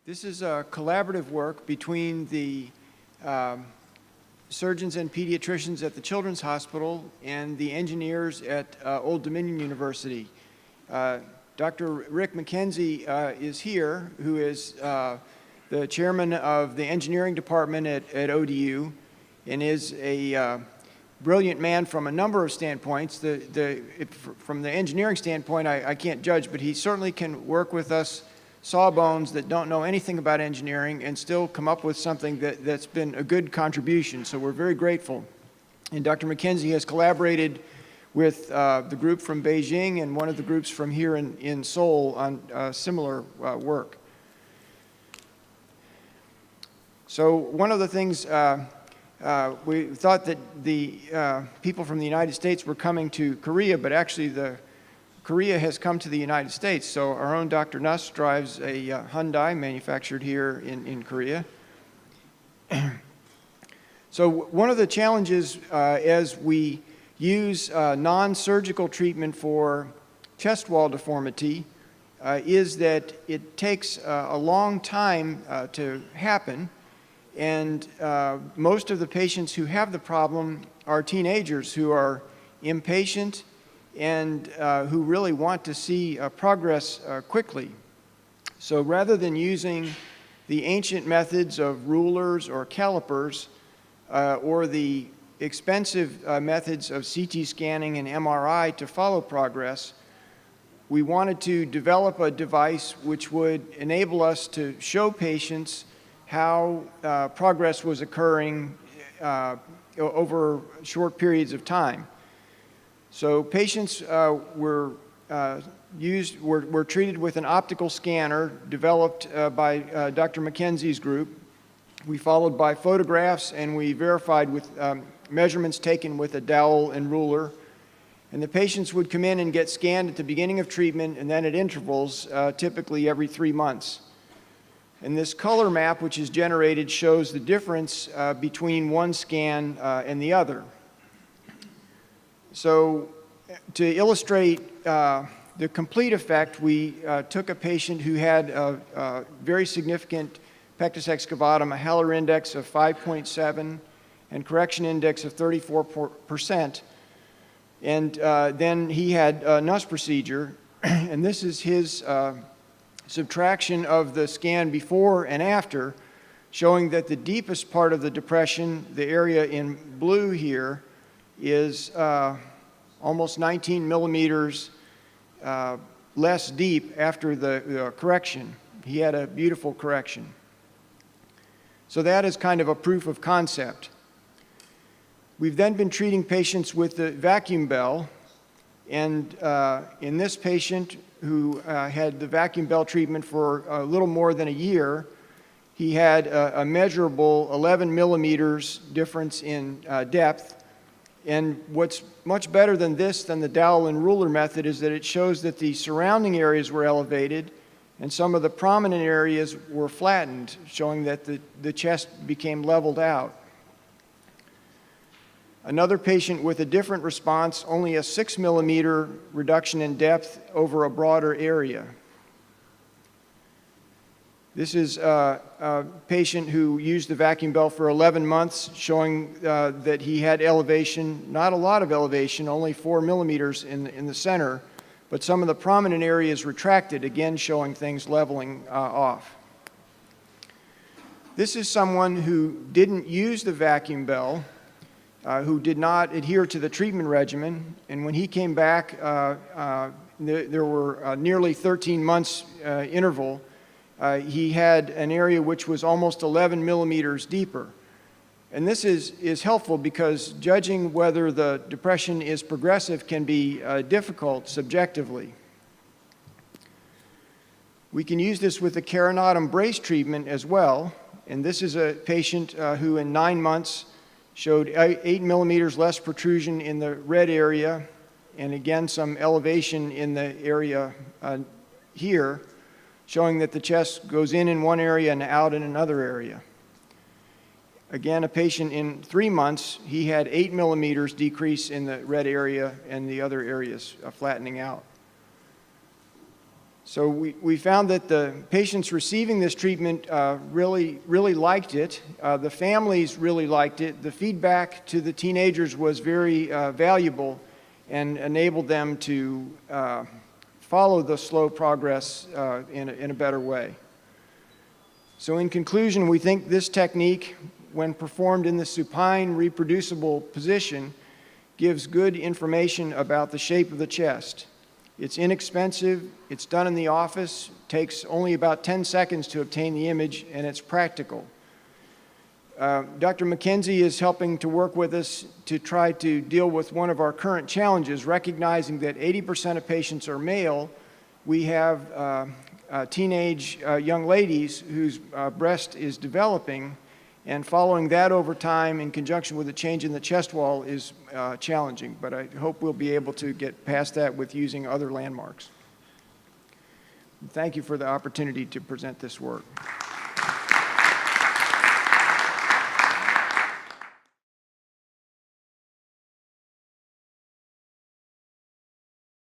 This is a collaborative work between the surgeons and pediatricians at the Children's Hospital and the engineers at Old Dominion University. Dr. Rick McKenzie is here, who is the chairman of the engineering department at ODU, and is a brilliant man from a number of standpoints. From the engineering standpoint, I can't judge, but he certainly can work with us sawbones that don't know anything about engineering and still come up with something that's been a good contribution. So we're very grateful. And Dr. McKenzie has collaborated with the group from Beijing and one of the groups from here in Seoul on similar work. So one of the things we thought that the people from the United States were coming to Korea, but actually Korea has come to the United States. So our own Dr. Nuss drives a Hyundai manufactured here in Korea. So one of the challenges as we use non-surgical treatment for chest wall deformity is that it takes a long time to happen. And most of the patients who have the problem are teenagers who are impatient and who really want to see progress quickly. So rather than using the ancient methods of rulers or calipers or the expensive methods of CT scanning and MRI to follow progress, we wanted to develop a device which would enable us to show patients how progress was occurring over short periods of time. So patients were treated with an optical scanner developed by Dr. McKenzie's group. We followed by photographs, and we verified with measurements taken with a dowel and ruler. And the patients would come in and get scanned at the beginning of treatment and then at intervals, typically every 3 months. And this color map, which is generated, shows the difference between one scan and the other. So to illustrate the complete effect, we took a patient who had a very significant pectus excavatum, a Haller index of 5.7 and correction index of 34%. And then he had a Nuss procedure, and this is his subtraction of the scan before and after, showing that the deepest part of the depression, the area in blue here, is almost 19 millimeters less deep after the correction. He had a beautiful correction. So that is kind of a proof of concept. We've then been treating patients with the vacuum bell, and in this patient who had the vacuum bell treatment for a little more than a year, he had a measurable 11 millimeters difference in depth. And what's much better than this, than the dowel and ruler method, is that it shows that the surrounding areas were elevated and some of the prominent areas were flattened, showing that the chest became leveled out. Another patient with a different response, only a 6 millimeter reduction in depth over a broader area. This is a patient who used the vacuum bell for 11 months, showing that he had elevation, not a lot of elevation, only 4 millimeters in the center, but some of the prominent areas retracted, again showing things leveling off. This is someone who didn't use the vacuum bell, who did not adhere to the treatment regimen, and when he came back, there were nearly 13 months interval. He had an area which was almost 11 millimeters deeper. And this is helpful because judging whether the depression is progressive can be difficult subjectively. We can use this with the carinatum brace treatment as well. And this is a patient who in 9 months showed 8 millimeters less protrusion in the red area, and again some elevation in the area here, showing that the chest goes in one area and out in another area. Again, a patient in 3 months, he had 8 millimeters decrease in the red area and the other areas flattening out. So we found that the patients receiving this treatment really liked it. The families really liked it. The feedback to the teenagers was very valuable and enabled them to follow the slow progress in a better way. So in conclusion, we think this technique, when performed in the supine reproducible position, gives good information about the shape of the chest. It's inexpensive, it's done in the office, takes only about 10 seconds to obtain the image, and it's practical. Dr. McKenzie is helping to work with us to try to deal with one of our current challenges, recognizing that 80% of patients are male. We have teenage young ladies whose breast is developing, and following that over time in conjunction with a change in the chest wall is challenging, but I hope we'll be able to get past that with using other landmarks. Thank you for the opportunity to present this work.